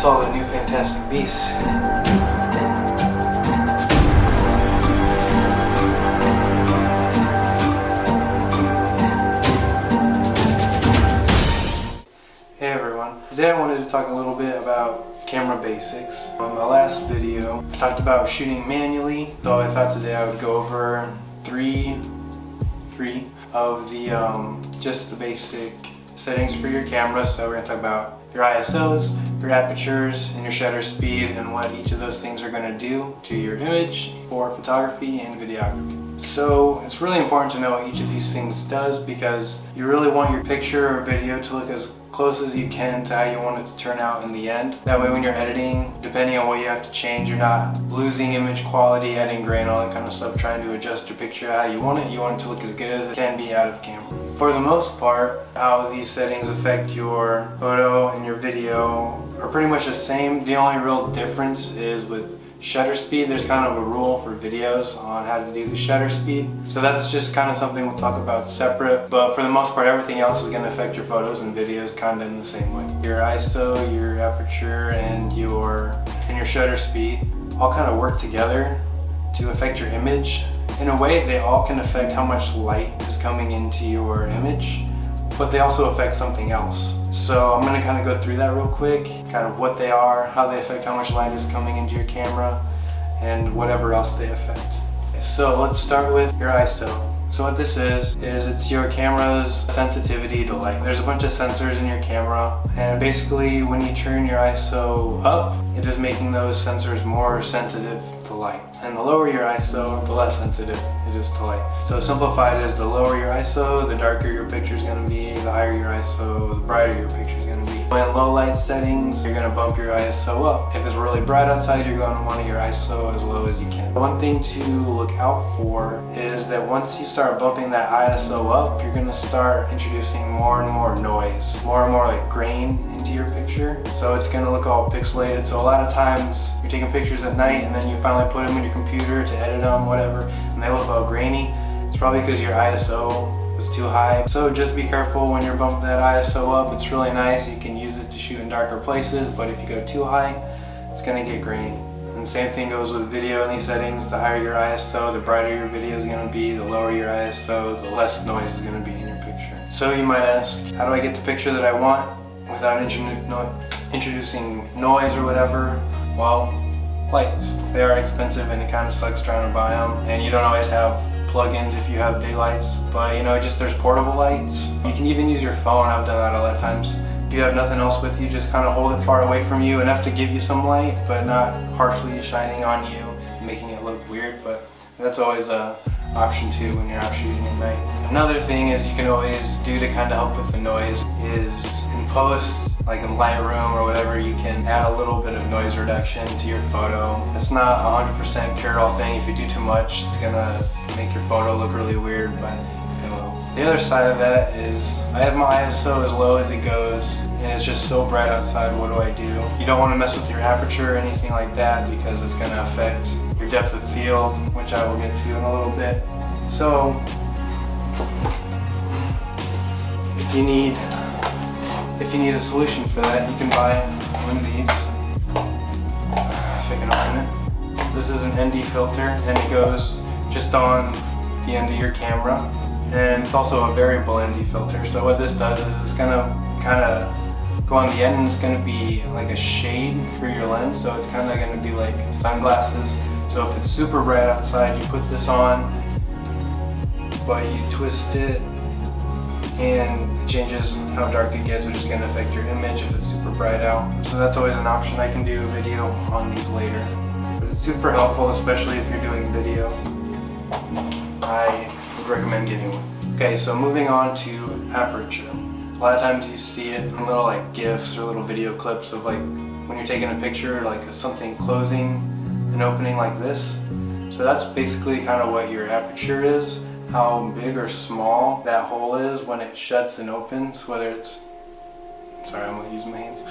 just saw the new Fantastic Beasts. Hey everyone, today I wanted to talk a little bit about camera basics. On my last video, I talked about shooting manually, so I thought today I would go over three of the just the basic settings for your camera. So we're going to talk about your ISOs, your apertures, and your shutter speed, and what each of those things are going to do to your image for photography and videography. So it's really important to know what each of these things does, because you really want your picture or video to look as close as you can to how you want it to turn out in the end. That way when you're editing, depending on what you have to change, you're not losing image quality, adding grain, all that kind of stuff, trying to adjust your picture how you want it. You want it to look as good as it can be out of camera. For the most part, how these settings affect your photo and your video are pretty much the same. The only real difference is with shutter speed. There's kind of a rule for videos on how to do the shutter speed. So that's just kind of something we'll talk about separate. But for the most part, everything else is going to affect your photos and videos kind of in the same way. Your ISO, your aperture, and your shutter speed all kind of work together to affect your image. In a way, they all can affect how much light is coming into your image, but they also affect something else. So I'm going to kind of go through that real quick, kind of what they are, how they affect how much light is coming into your camera, and whatever else they affect. So let's start with your ISO. So what this is it's your camera's sensitivity to light. There's a bunch of sensors in your camera, and basically when you turn your ISO up, it is making those sensors more sensitive to light. And the lower your ISO, the less sensitive it is to light. So simplified is the lower your ISO, the darker your picture is going to be, the higher your ISO, the brighter your picture is going to be. In low light settings, you're going to bump your ISO up. If it's really bright outside, you're going to want your ISO as low as you can. One thing to look out for is that once you start bumping that ISO up, you're going to start introducing more and more noise, more and more like grain into your picture. So it's going to look all pixelated. So a lot of times you're taking pictures at night and then you finally put them in your computer to edit them, whatever, and they look all grainy. It's probably because your ISO was too high. So just be careful when you're bumping that ISO up. It's really nice. You can use it to shoot in darker places, but if you go too high, it's going to get grainy. And the same thing goes with video in these settings. The higher your ISO, the brighter your video is going to be. The lower your ISO, the less noise is going to be in your picture. So you might ask, how do I get the picture that I want without introducing noise or whatever? Well, lights. They are expensive and it kind of sucks trying to buy them, and you don't always have plugins if you have big lights, but just there's portable lights. You can even use your phone. I've done that a lot of times. If you have nothing else with you, just kind of hold it far away from you, enough to give you some light, but not harshly shining on you, making it look weird. But that's always an option too when you're out shooting at night. Another thing is you can always do to kind of help with the noise is in post, like in Lightroom or whatever, you can add a little bit of noise reduction to your photo. It's not a 100% cure-all thing. If you do too much, it's gonna make your photo look really weird, but it will. The other side of that is I have my ISO as low as it goes, and it's just so bright outside. What do? You don't want to mess with your aperture or anything like that, because it's going to affect your depth of field, which I will get to in a little bit. So if you need a solution for that, you can buy one of these. If I can open it. This is an ND filter, and it goes just on the end of your camera, and it's also a variable ND filter. So what this does is it's gonna kind of go on the end, and it's gonna be like a shade for your lens. So it's kind of gonna be like sunglasses. So if it's super bright outside, you put this on, but you twist it, and it changes how dark it gets, which is going to affect your image if it's super bright out. So that's always an option. I can do a video on these later. But it's super helpful, especially if you're doing video. I would recommend getting one. Okay, so moving on to aperture. A lot of times you see it in little like GIFs or little video clips of like when you're taking a picture, like something closing and opening like this. So that's basically kind of what your aperture is. How big or small that hole is when it shuts and opens, whether it's, sorry, I'm gonna use my hands,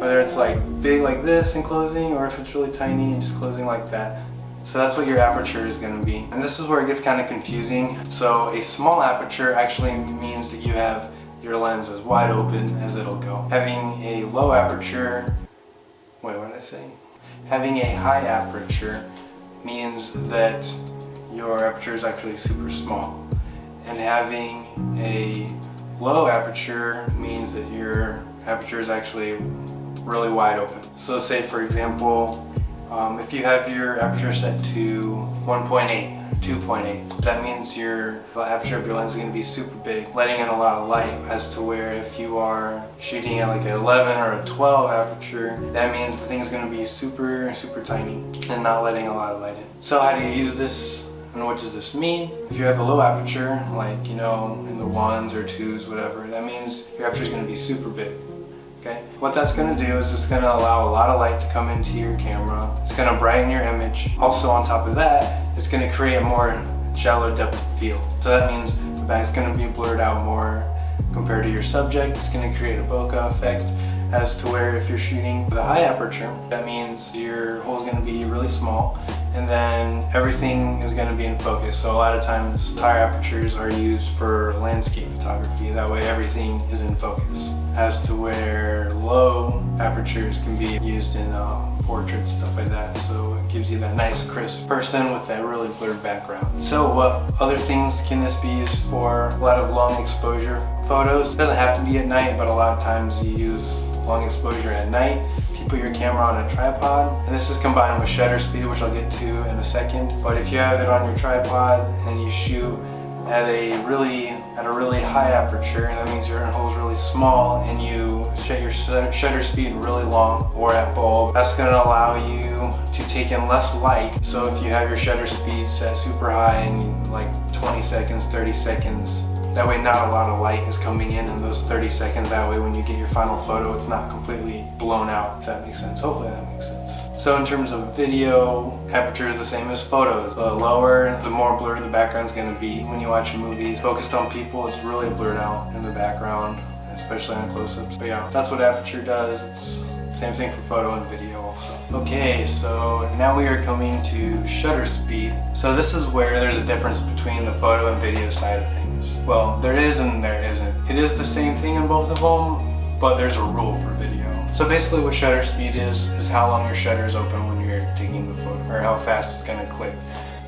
whether it's like big like this and closing, or if it's really tiny and just closing like that. So that's what your aperture is going to be. And this is where it gets kind of confusing. So a small aperture actually means that you have your lens as wide open as it'll go. Having a low aperture what did I say? Having a high aperture means that your aperture is actually super small. And having a low aperture means that your aperture is actually really wide open. So say for example, if you have your aperture set to 1.8, 2.8, that means your aperture of your lens is going to be super big, letting in a lot of light, as to where if you are shooting at like an 11 or a 12 aperture, that means the thing is going to be super tiny and not letting a lot of light in. So how do you use this? And what does this mean? If you have a low aperture, like in the 1s or 2s, whatever, that means your aperture is going to be super big. Okay? What that's going to do is it's going to allow a lot of light to come into your camera. It's going to brighten your image. Also on top of that, it's going to create a more shallow depth of field. So that means the back's going to be blurred out more compared to your subject. It's going to create a bokeh effect, as to where if you're shooting with a high aperture, that means your hole is going to be really small, and then everything is going to be in focus. So a lot of times higher apertures are used for landscape photography. That way everything is in focus, as to where low apertures can be used in portraits, stuff like that. So it gives you that nice crisp person with that really blurred background. So what other things can this be used for? A lot of long exposure photos. It doesn't have to be at night, but a lot of times you use long exposure at night. If you put your camera on a tripod, and this is combined with shutter speed, which I'll get to in a second, but if you have it on your tripod and you shoot at a really high aperture, and that means your hole is really small, and you set your shutter speed really long, or at bulb, that's going to allow you to take in less light. So if you have your shutter speed set super high and like 20 seconds, 30 seconds, that way not a lot of light is coming in those 30 seconds. That way when you get your final photo, it's not completely blown out, if that makes sense. Hopefully that makes sense. So in terms of video, aperture is the same as photos. The lower, the more blurred the background's going to be. When you watch movies focused on people, it's really blurred out in the background, especially on close-ups. But yeah, that's what aperture does. It's the same thing for photo and video also. Okay, so now we are coming to shutter speed. So this is where there's a difference between the photo and video side of things. Well, there is and there isn't. It is the same thing in both of them, but there's a rule for video. So basically what shutter speed is how long your shutter is open when you're taking the photo, or how fast it's going to click.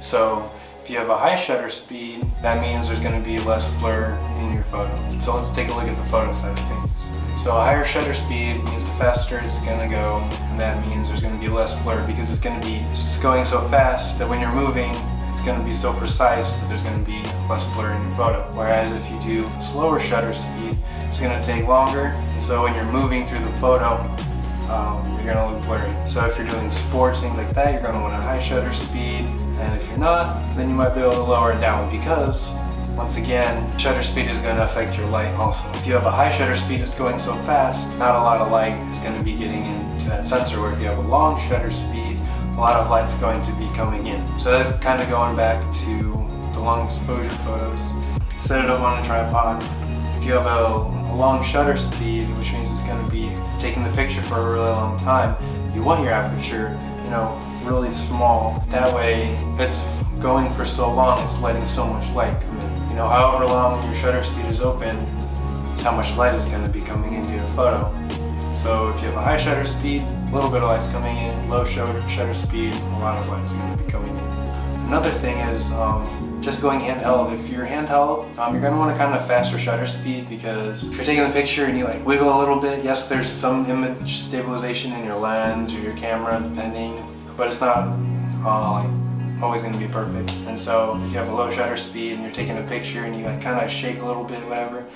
So if you have a high shutter speed, that means there's going to be less blur in your photo. So let's take a look at the photo side of things. So a higher shutter speed means the faster it's going to go, and that means there's going to be less blur, because it's going to be going so fast that when you're moving, it's going to be so precise that there's going to be less blur in your photo. Whereas if you do slower shutter speed, it's going to take longer, and so when you're moving through the photo, you're going to look blurry. So if you're doing sports, things like that, you're going to want a high shutter speed, and if you're not, then you might be able to lower it down, because once again, shutter speed is going to affect your light also. If you have a high shutter speed, it's going so fast, not a lot of light is going to be getting into that sensor, where if you have a long shutter speed, a lot of light's going to be coming in. So that's kind of going back to the long exposure photos. Set it up on a tripod. If you have a long shutter speed, which means it's going to be taking the picture for a really long time, you want your aperture, really small. That way it's going for so long, it's letting so much light come in. However long your shutter speed is open, it's how much light is going to be coming into your photo. So if you have a high shutter speed, a little bit of light's coming in. Low shutter speed, a lot of light is going to be coming in. Another thing is just going handheld. If you're handheld, you're going to want a kind of faster shutter speed, because if you're taking the picture and you wiggle a little bit, yes, there's some image stabilization in your lens or your camera, depending, but it's not always going to be perfect. And so if you have a low shutter speed and you're taking a picture and you kind of shake a little bit, whatever,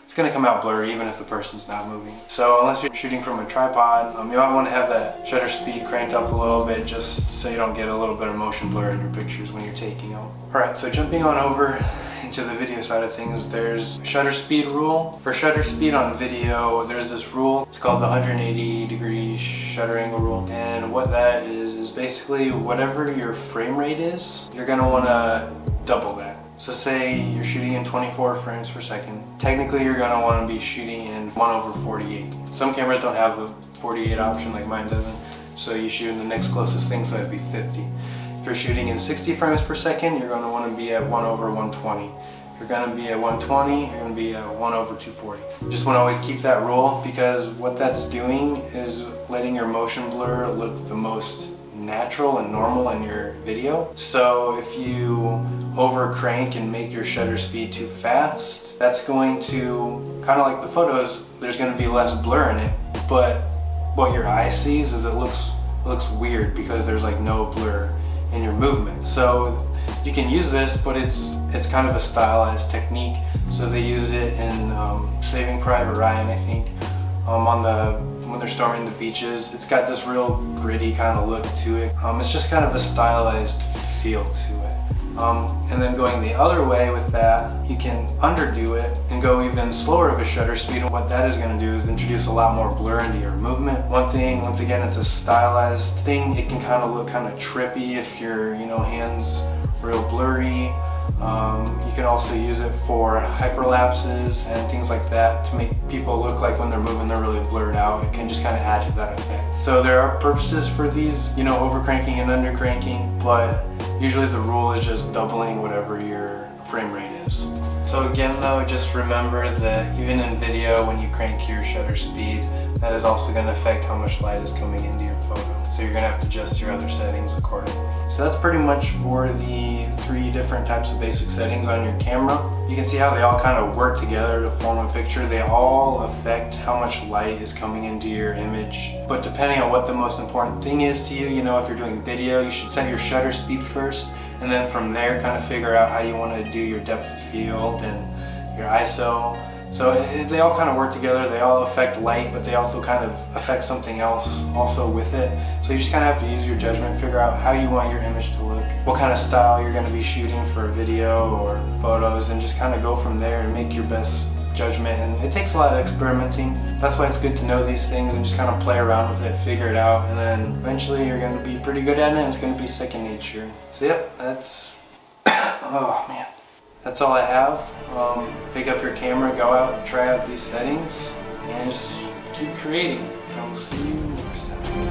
it's going to come out blurry even if the person's not moving. So unless you're shooting from a tripod, you might want to have that shutter speed cranked up a little bit, just so you don't get a little bit of motion blur in your pictures when you're taking them. Alright, so jumping on over into the video side of things, there's a shutter speed rule. For shutter speed on video, there's this rule. It's called the 180-degree shutter angle rule. And what that is basically whatever your frame rate is, you're going to want to double that. So say you're shooting in 24 frames per second. Technically you're going to want to be shooting in 1/48. Some cameras don't have the 48 option, like mine doesn't. So you shoot in the next closest thing, so that'd be 50. If you're shooting in 60 frames per second, you're going to want to be at 1/120. you're gonna be at 120, you're gonna be at 1/240. Just wanna always keep that rule, because what that's doing is letting your motion blur look the most natural and normal in your video. So if you over crank and make your shutter speed too fast, that's going to, kind of like the photos, there's going to be less blur in it, but what your eye sees is it looks weird because there's like no blur in your movement. So you can use this, but it's kind of a stylized technique. So they use it in Saving Private Ryan, I think, when they're storming the beaches. It's got this real gritty kind of look to it. It's just kind of a stylized feel to it. And then going the other way with that, you can underdo it and go even slower of a shutter speed. And what that is going to do is introduce a lot more blur into your movement. One thing, once again, it's a stylized thing. It can kind of look kind of trippy if your hands real blurry. You can also use it for hyperlapses and things like that to make people look like when they're moving they're really blurred out. It can just kind of add to that effect. So there are purposes for these, over cranking and under cranking, but usually the rule is just doubling whatever your frame rate is. So again though, just remember that even in video, when you crank your shutter speed, that is also going to affect how much light is coming into your photo. So you're going to have to adjust your other settings accordingly. So that's pretty much for the 3 different types of basic settings on your camera. You can see how they all kind of work together to form a picture. They all affect how much light is coming into your image. But depending on what the most important thing is to you, if you're doing video, you should set your shutter speed first, and then from there kind of figure out how you want to do your depth of field and your ISO. So they all kind of work together. They all affect light, but they also kind of affect something else also with it. So you just kind of have to use your judgment, figure out how you want your image to look, what kind of style you're going to be shooting for a video or photos, and just kind of go from there and make your best judgment. And it takes a lot of experimenting. That's why it's good to know these things and just kind of play around with it, figure it out, and then eventually you're going to be pretty good at it, and it's going to be second nature. So yep, that's oh man. That's all I have. Pick up your camera, go out, try out these settings, and just keep creating. I'll see you next time.